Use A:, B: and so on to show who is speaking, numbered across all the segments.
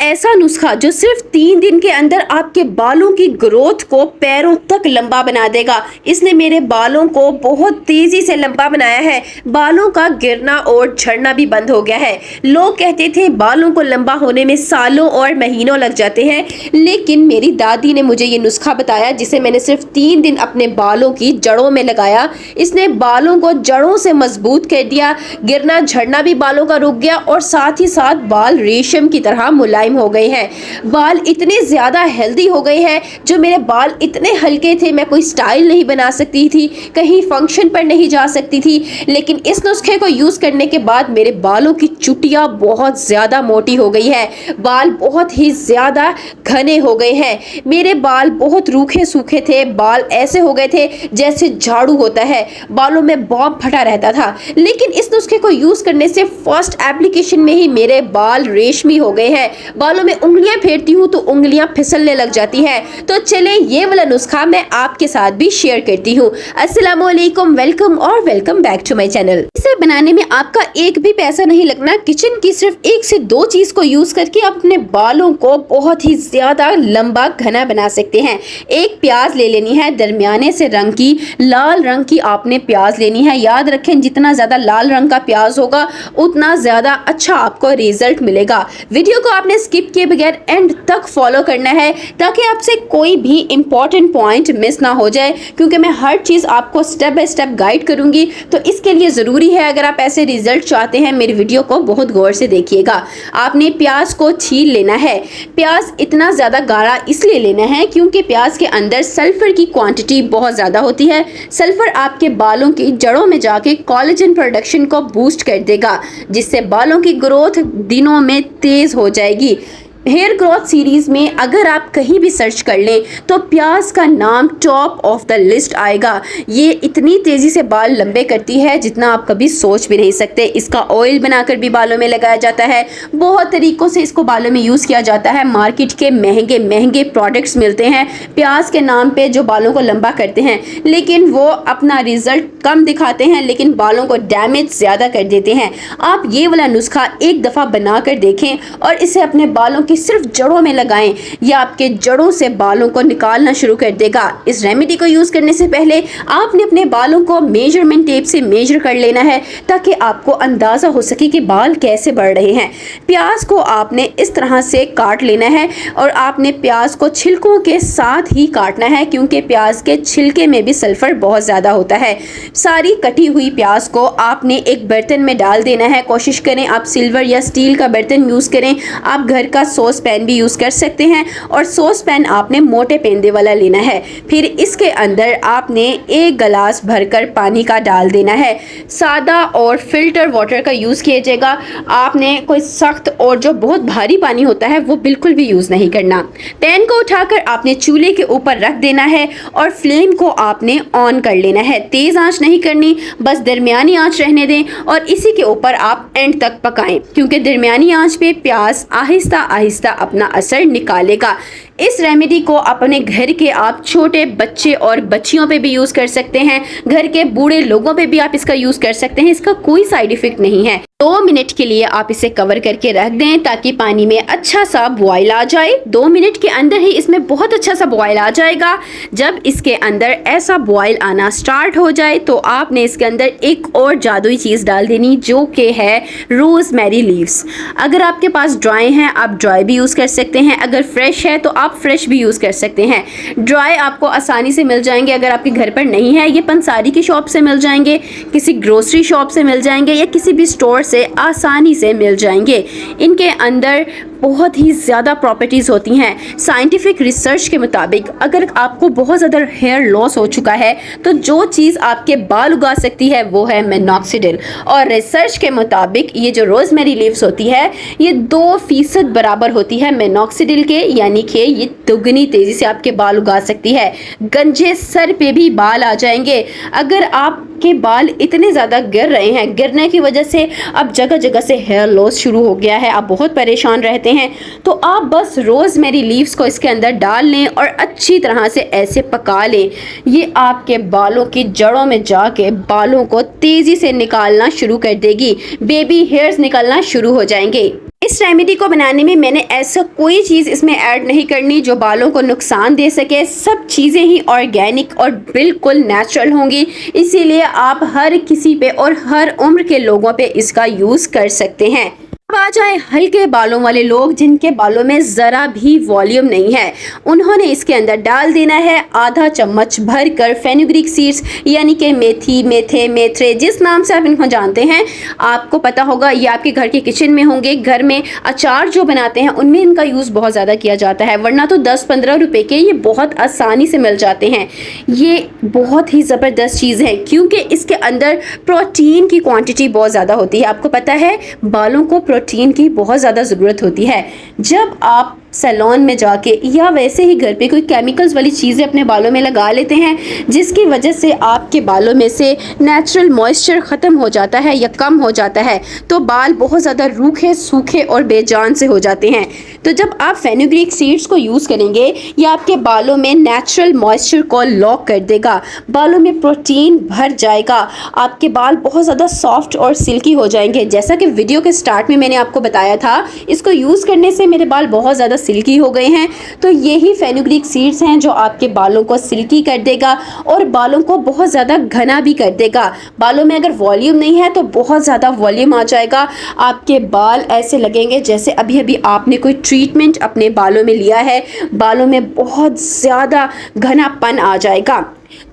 A: ऐसा नुस्खा जो सिर्फ 3 दिन के अंदर आपके बालों की ग्रोथ को पैरों तक लंबा बना देगा। इसने मेरे बालों को बहुत तेजी से लंबा बनाया है। बालों का गिरना और झड़ना भी बंद हो गया है। लोग कहते थे बालों को लंबा होने में सालों और महीनों लग जाते हैं, लेकिन मेरी दादी ने मुझे ये नुस्खा बताया जिसे मैंने सिर्फ 3 दिन अपने बालों की जड़ों में लगाया। इसने बालों को जड़ों से मजबूत कर दिया, गिरना झड़ना भी बालों का रुक गया और साथ ही साथ बाल रेशम की तरह मुलायम हो गए हैं। बाल इतने ज़्यादा हेल्दी हो गए हैं। जो मेरे बाल इतने हल्के थे, मैं कोई स्टाइल नहीं बना सकती थी, कहीं फंक्शन पर नहीं जा सकती थी, लेकिन इस नुस्खे को यूज़ करने के बाद मेरे बालों की चुटिया बहुत ज़्यादा मोटी हो गई है। बाल बहुत ही ज़्यादा घने हो गए हैं। मेरे बाल बहुत रूखे सूखे थे। बाल ऐसे हो गए थे जैसे झाड़ू होता है। बालों में बॉब फटा रहता था, लेकिन इस नुस्खे को यूज़ करने से फर्स्ट एप्लीकेशन में ही मेरे बाल रेशमी हो गए हैं। बालों में उंगलियां फेरती हूँ तो उंगलियां फिसलने लग जाती हैं। तो चले ये वाला नुस्खा मैं आपके साथ भी शेयर करती हूँ। अस्सलामुअलैकुम, वेलकम और welcome back to my channel. इसे बनाने में आपका एक भी पैसा नहीं लगना। किचन की सिर्फ 1 से 2 चीज को यूज करके आप अपने बालों को बहुत ही ज्यादा लंबा घना बना सकते हैं। एक प्याज ले लेनी है, दरमियाने से रंग की, लाल रंग की आपने प्याज लेनी है। याद रखें जितना ज्यादा लाल रंग का प्याज होगा उतना ज्यादा अच्छा आपको रिजल्ट मिलेगा। वीडियो को आपने स्किप किए बगैर एंड तक फॉलो करना है ताकि आपसे कोई भी इंपॉर्टेंट पॉइंट मिस ना हो जाए, क्योंकि मैं हर चीज़ आपको स्टेप बाय स्टेप गाइड करूंगी। तो इसके लिए ज़रूरी है, अगर आप ऐसे रिजल्ट चाहते हैं, मेरी वीडियो को बहुत गौर से देखिएगा। आपने प्याज को छील लेना है। प्याज इतना ज़्यादा गाढ़ा इसलिए लेना है क्योंकि प्याज के अंदर सल्फर की क्वांटिटी बहुत ज़्यादा होती है। सल्फर आपके बालों की जड़ों में जाके कोलेजन प्रोडक्शन को बूस्ट कर देगा, जिससे बालों की ग्रोथ दिनों में तेज़ हो जाएगी। हेयर ग्रोथ सीरीज में अगर आप कहीं भी सर्च कर लें तो प्याज का नाम टॉप ऑफ द लिस्ट आएगा। ये इतनी तेज़ी से बाल लंबे करती है जितना आप कभी सोच भी नहीं सकते। इसका ऑयल बनाकर भी बालों में लगाया जाता है। बहुत तरीक़ों से इसको बालों में यूज़ किया जाता है। मार्केट के महंगे महंगे प्रोडक्ट्स मिलते हैं प्याज के नाम पे जो बालों को लंबा करते हैं, लेकिन वो अपना रिजल्ट कम दिखाते हैं लेकिन बालों को डैमेज ज़्यादा कर देते हैं। आप ये वाला नुस्खा एक दफ़ा बना कर देखें और इसे अपने बालों की सिर्फ जड़ों में लगाएं। यह आपके जड़ों से बालों को निकालना शुरू कर देगा। इस रेमेडी को यूज करने से पहले आपने अपने बालों को मेजरमेंट टेप से मेजर कर लेना है ताकि आपको अंदाजा हो सके कि बाल कैसे बढ़ रहे हैं। प्याज को आपने इस तरह से काट लेना है और आपने प्याज को छिलकों के साथ ही काटना है, क्योंकि प्याज के छिलके में भी सल्फर बहुत ज़्यादा होता है। सारी कटी हुई प्याज को आपने एक बर्तन में डाल देना है। कोशिश करें आप सिल्वर या स्टील का बर्तन यूज़ करें। आप घर का सॉस पैन भी यूज़ कर सकते हैं और सॉस पैन आपने मोटे पेंदे वाला लेना है। फिर इसके अंदर आपने 1 गिलास भरकर पानी का डाल देना है। सादा और फिल्टर वाटर का यूज़ कीजिएगा। आपने कोई सख्त और जो बहुत भारी पानी होता है वो बिल्कुल भी यूज़ नहीं करना। पैन को उठाकर आपने चूल्हे के ऊपर रख देना है और फ्लेम को आपने ऑन कर लेना है। तेज़ आंच नहीं करनी, बस दरमियानी आंच रहने दें और इसी के ऊपर आप एंड तक पकाएं, क्योंकि दरमियानी आंच पे प्याज आहिस्ता आहिस्ता अपना असर निकालेगा। इस रेमेडी को अपने घर के आप छोटे बच्चे और बच्चियों पे भी यूज़ कर सकते हैं। घर के बूढ़े लोगों पे भी आप इसका यूज़ कर सकते हैं। इसका कोई साइड इफ़ेक्ट नहीं है। 2 मिनट के लिए आप इसे कवर करके रख दें ताकि पानी में अच्छा सा बॉयल आ जाए। 2 मिनट के अंदर ही इसमें बहुत अच्छा सा बॉयल आ जाएगा। जब इसके अंदर ऐसा बॉयल आना स्टार्ट हो जाए तो आपने इसके अंदर एक और जादुई चीज़ डाल देनी, जो कि है रोज़मेरी लीव्स। अगर आपके पास ड्राई हैं आप ड्राई भी यूज़ कर सकते हैं, अगर फ्रेश है तो आप फ्रेश भी यूज़ कर सकते हैं। ड्राई आपको आसानी से मिल जाएंगे। अगर आपके घर पर नहीं है, ये पंसारी की शॉप से मिल जाएंगे, किसी ग्रोसरी शॉप से मिल जाएंगे या किसी भी स्टोर से आसानी से मिल जाएंगे। इनके अंदर बहुत ही ज़्यादा प्रॉपर्टीज़ होती हैं। साइंटिफिक रिसर्च के मुताबिक अगर आपको बहुत ज़्यादा हेयर लॉस हो चुका है तो जो चीज़ आपके बाल उगा सकती है वो है मिनॉक्सिडिल। और रिसर्च के मुताबिक ये जो रोज़मेरी लीव्स होती है ये 2% बराबर होती है मिनॉक्सिडिल के, यानी कि ये दुगनी तेज़ी से आपके बाल उगा सकती है। गंजे सर पे भी बाल आ जाएंगे। अगर आपके बाल इतने ज़्यादा गिर रहे हैं, गिरने की वजह से अब जगह जगह से हेयर लॉस शुरू हो गया है, आप बहुत परेशान रहते हैं, तो आप बस रोज़मेरी लीव्स को इसके अंदर डाल लें और अच्छी तरह से ऐसे पका लें। ये आपके बालों की जड़ों में जाके बालों को तेज़ी से निकालना शुरू कर देगी। बेबी हेयर्स निकलना शुरू हो जाएंगे। इस इस रेमेडी को बनाने में मैंने ऐसा कोई चीज़ इसमें ऐड नहीं करनी जो बालों को नुकसान दे सके। सब चीज़ें ही ऑर्गेनिक और बिल्कुल नेचुरल होंगी, इसीलिए आप हर किसी पे और हर उम्र के लोगों पे इसका यूज़ कर सकते हैं। अब आ जाए हल्के बालों वाले लोग जिनके बालों में ज़रा भी वॉल्यूम नहीं है, उन्होंने इसके अंदर डाल देना है आधा चम्मच भर कर फेनुग्रीक सीड्स, यानी कि मेथी, मेथे, मेथरे, जिस नाम से आप इनको जानते हैं। आपको पता होगा ये आपके घर के किचन में होंगे। घर में अचार जो बनाते हैं उनमें इनका यूज़ बहुत ज़्यादा किया जाता है, वरना तो 10-15 रुपए के ये बहुत आसानी से मिल जाते हैं। ये बहुत ही ज़बरदस्त चीज़ है क्योंकि इसके अंदर प्रोटीन की क्वांटिटी बहुत ज़्यादा होती है। आपको पता है बालों को प्रोटीन की बहुत ज़्यादा ज़रूरत होती है। जब आप सैलून में जाके या वैसे ही घर पे कोई केमिकल्स वाली चीज़ें अपने बालों में लगा लेते हैं, जिसकी वजह से आपके बालों में से नेचुरल मॉइस्चर ख़त्म हो जाता है या कम हो जाता है, तो बाल बहुत ज़्यादा रूखे, सूखे और बेजान से हो जाते हैं। तो जब आप फेनुग्रीक सीड्स को यूज़ करेंगे, ये आपके बालों में नेचुरल मॉइस्चर को लॉक कर देगा, बालों में प्रोटीन भर जाएगा, आपके बाल बहुत ज़्यादा सॉफ्ट और सिल्की हो जाएंगे। जैसा कि वीडियो के स्टार्ट में मैंने आपको बताया था, इसको यूज़ करने से मेरे बाल बहुत ज़्यादा सिल्की हो गए हैं। तो यही फेनुग्रीक सीड्स हैं जो आपके बालों को सिल्की कर देगा और बालों को बहुत ज़्यादा घना भी कर देगा। बालों में अगर वॉल्यूम नहीं है तो बहुत ज़्यादा वॉल्यूम आ जाएगा। आपके बाल ऐसे लगेंगे जैसे अभी अभी आपने कोई ट्रीटमेंट अपने बालों में लिया है। बालों में बहुत ज़्यादा घनापन आ जाएगा।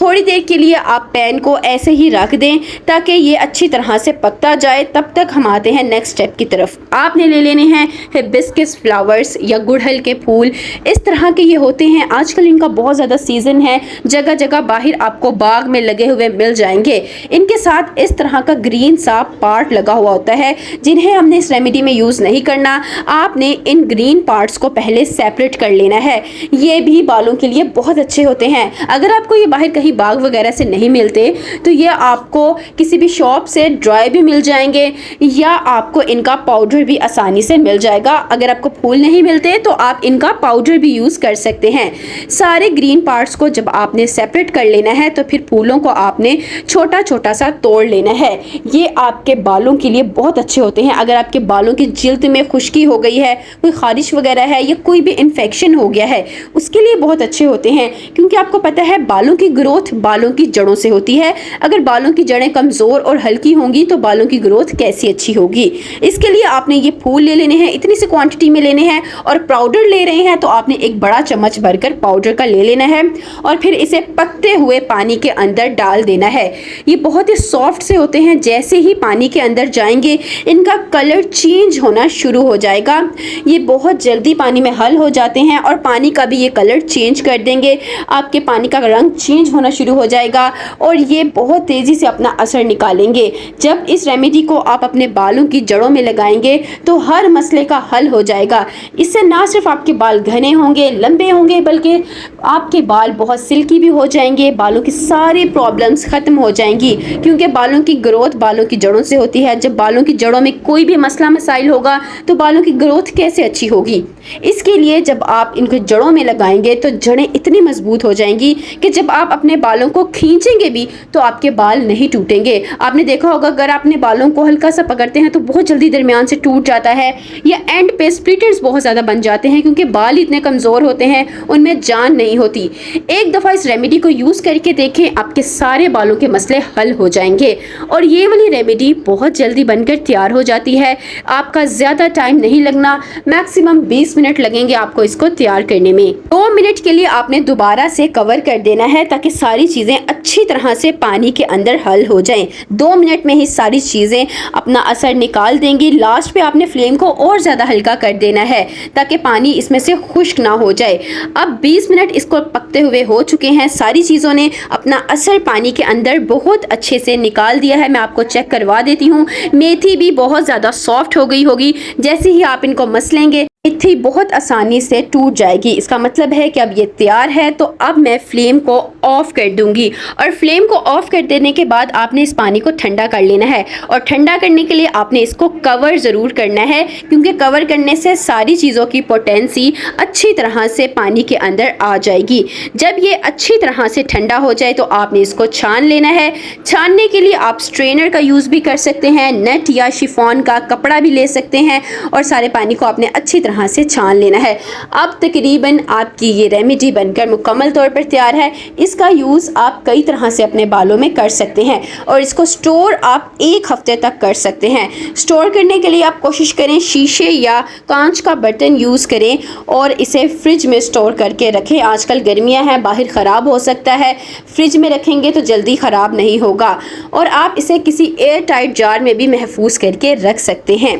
A: थोड़ी देर के लिए आप पैन को ऐसे ही रख दें ताकि ये अच्छी तरह से पकता जाए। तब तक हम आते हैं नेक्स्ट स्टेप की तरफ। आपने ले लेने हैं हिबिस्कस फ्लावर्स या गुड़हल के फूल। इस तरह के ये होते हैं, आजकल इनका बहुत ज़्यादा सीज़न है, जगह जगह बाहर आपको बाग में लगे हुए मिल जाएंगे। इनके साथ इस तरह का ग्रीन सा पार्ट लगा हुआ होता है, जिन्हें हमने इस रेमेडी में यूज़ नहीं करना। आपने इन ग्रीन पार्ट्स को पहले सेपरेट कर लेना है। ये भी बालों के लिए बहुत अच्छे होते हैं। अगर आपको ये बाहर कहीं बाग वगैरह से नहीं मिलते तो ये आपको किसी भी शॉप से ड्राई भी मिल जाएंगे या आपको इनका पाउडर भी आसानी से मिल जाएगा। अगर आपको फूल नहीं मिलते तो आप इनका पाउडर भी यूज़ कर सकते हैं। सारे ग्रीन पार्ट्स को जब आपने सेपरेट कर लेना है तो फिर फूलों को आपने छोटा छोटा सा तोड़ लेना है। ये आपके बालों के लिए बहुत अच्छे होते हैं। अगर आपके बालों की जिल्द में खुश्की हो गई है, कोई खारिश वगैरह है या कोई भी इन्फेक्शन हो गया है, उसके लिए बहुत अच्छे होते हैं। क्योंकि आपको पता है बालों की ग्रोथ बालों की जड़ों से होती है। अगर बालों की जड़ें कमज़ोर और हल्की होंगी तो बालों की ग्रोथ कैसी अच्छी होगी। इसके लिए आपने ये फूल ले लेने हैं, इतनी सी क्वांटिटी में लेने हैं। और पाउडर ले रहे हैं तो आपने एक बड़ा चम्मच भरकर पाउडर का ले लेना है और फिर इसे पकते हुए पानी के अंदर डाल देना है। ये बहुत ही सॉफ्ट से होते हैं, जैसे ही पानी के अंदर जाएंगे इनका कलर चेंज होना शुरू हो जाएगा। ये बहुत जल्दी पानी में हल हो जाते हैं और पानी का भी ये कलर चेंज कर देंगे। आपके पानी का रंग चेंज होना शुरू हो जाएगा और ये बहुत तेज़ी से अपना असर निकालेंगे। जब इस रेमेडी को आप अपने बालों की जड़ों में लगाएंगे तो हर मसले का हल हो जाएगा। इससे ना सिर्फ आपके बाल घने होंगे, लंबे होंगे, बल्कि आपके बाल बहुत सिल्की भी हो जाएंगे। बालों की सारी प्रॉब्लम्स ख़त्म हो जाएंगी क्योंकि बालों की ग्रोथ बालों की जड़ों से होती है। जब बालों की जड़ों में कोई भी मसला मसाइल होगा तो बालों की ग्रोथ कैसे अच्छी होगी। इसके लिए जब आप इनको जड़ों में लगाएंगे तो जड़ें इतनी मजबूत हो जाएंगी कि जब आप अपने बालों को खींचेंगे भी तो आपके बाल नहीं टूटेंगे। आपने देखा होगा अगर आपने बालों को हल्का सा पकड़ते हैं तो बहुत जल्दी दरमियान से टूट जाता है या एंड पे स्प्लिटर्स बहुत ज़्यादा बन जाते हैं क्योंकि बाल इतने कमज़ोर होते हैं, उनमें जान नहीं होती। एक दफ़ा इस रेमेडी को यूज़ करके देखें, आपके सारे बालों के मसले हल हो जाएंगे। और ये वाली रेमेडी बहुत जल्दी बनकर तैयार हो जाती है। आपका ज़्यादा टाइम नहीं लगना, मैक्सिमम 20 मिनट लगेंगे आपको इसको तैयार करने में। 2 मिनट के लिए आपने दोबारा से कवर कर देना है ताकि सारी चीज़ें अच्छी तरह से पानी के अंदर हल हो जाएं। 2 मिनट में ही सारी चीज़ें अपना असर निकाल देंगी। लास्ट पे आपने फ्लेम को और ज़्यादा हल्का कर देना है ताकि पानी इसमें से खुश्क ना हो जाए। अब 20 मिनट इसको पकते हुए हो चुके हैं। सारी चीज़ों ने अपना असर पानी के अंदर बहुत अच्छे से निकाल दिया है। मैं आपको चेक करवा देती हूँ। मेथी भी बहुत ज़्यादा सॉफ्ट हो गई होगी। जैसे ही आप इनको मसलेंगे मेथी बहुत आसानी से टूट जाएगी। इसका मतलब है कि अब ये तैयार है, तो अब मैं फ्लेम को ऑफ़ कर दूंगी। और फ्लेम को ऑफ़ कर देने के बाद आपने इस पानी को ठंडा कर लेना है, और ठंडा करने के लिए आपने इसको कवर ज़रूर करना है, क्योंकि कवर करने से सारी चीज़ों की पोटेंसी अच्छी तरह से पानी के अंदर आ जाएगी। जब ये अच्छी तरह से ठंडा हो जाए तो आपने इसको छान लेना है। छानने के लिए आप स्ट्रेनर का यूज़ भी कर सकते हैं, नेट या शिफॉन का कपड़ा भी ले सकते हैं, और सारे पानी को आपने अच्छी तरह से छान लेना है। अब तकरीबन आपकी ये रेमेडी बनकर मुकम्मल तौर पर तैयार है। इसका यूज़ आप कई तरह से अपने बालों में कर सकते हैं, और इसको स्टोर आप 1 हफ्ते तक कर सकते हैं। स्टोर करने के लिए आप कोशिश करें शीशे या कांच का बर्तन यूज़ करें, और इसे फ्रिज में स्टोर करके रखें। आजकल गर्मियां हैं, बाहर ख़राब हो सकता है, फ्रिज में रखेंगे तो जल्दी ख़राब नहीं होगा। और आप इसे किसी एयर टाइट जार में भी महफूज करके रख सकते हैं।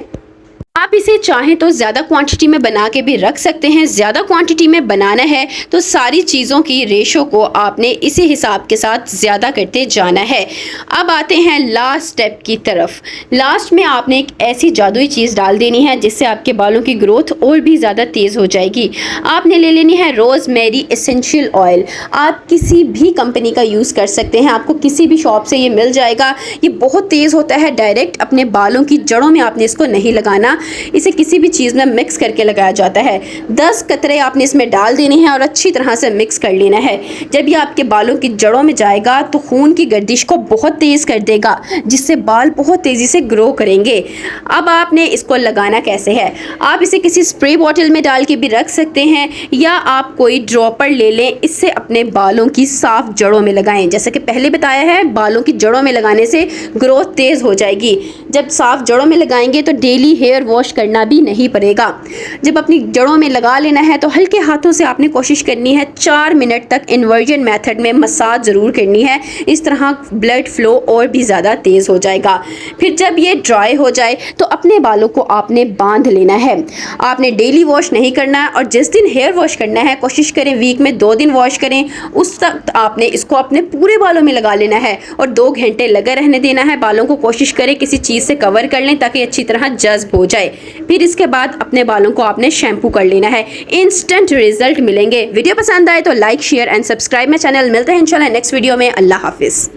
A: आप इसे चाहें तो ज़्यादा क्वांटिटी में बना के भी रख सकते हैं। ज़्यादा क्वांटिटी में बनाना है तो सारी चीज़ों की रेशो को आपने इसी हिसाब के साथ ज़्यादा करते जाना है। अब आते हैं लास्ट स्टेप की तरफ। लास्ट में आपने एक ऐसी जादुई चीज़ डाल देनी है जिससे आपके बालों की ग्रोथ और भी ज़्यादा तेज़ हो जाएगी। आपने ले लेनी है रोज़मेरी एसेंशियल ऑयल। आप किसी भी कंपनी का यूज़ कर सकते हैं, आपको किसी भी शॉप से ये मिल जाएगा। ये बहुत तेज़ होता है, डायरेक्ट अपने बालों की जड़ों में आपने इसको नहीं लगाना, इसे किसी भी चीज़ में मिक्स करके लगाया जाता है। 10 कतरे आपने इसमें डाल देने हैं और अच्छी तरह से मिक्स कर लेना है। जब ये आपके बालों की जड़ों में जाएगा तो खून की गर्दिश को बहुत तेज़ कर देगा, जिससे बाल बहुत तेज़ी से ग्रो करेंगे। अब आपने इसको लगाना कैसे है, आप इसे किसी स्प्रे बॉटल में डाल के भी रख सकते हैं, या आप कोई ड्रॉपर ले लें, इससे अपने बालों की साफ जड़ों में लगाएं। जैसे कि पहले बताया है, बालों की जड़ों में लगाने से ग्रोथ तेज़ हो जाएगी। जब साफ जड़ों में लगाएंगे तो डेली हेयर वॉश करना भी नहीं पड़ेगा। जब अपनी जड़ों में लगा लेना है तो हल्के हाथों से आपने कोशिश करनी है 4 मिनट तक इन्वर्जन मेथड में मसाज ज़रूर करनी है। इस तरह ब्लड फ्लो और भी ज़्यादा तेज़ हो जाएगा। फिर जब ये ड्राई हो जाए तो अपने बालों को आपने बांध लेना है। आपने डेली वॉश नहीं करना है, और जिस दिन हेयर वॉश करना है कोशिश करें वीक में 2 दिन वॉश करें। उस वक्त आपने इसको अपने पूरे बालों में लगा लेना है और 2 घंटे लगा रहने देना है। बालों को कोशिश करें किसी चीज़ से कवर कर लें ताकि अच्छी तरह जज्ब हो जाए। फिर इसके बाद अपने बालों को आपने शैम्पू कर लेना है। इंस्टेंट रिजल्ट मिलेंगे। वीडियो पसंद आए तो like share and subscribe my channel. मिलते हैं इंशाल्लाह नेक्स्ट वीडियो में। अल्लाह हाफिज़।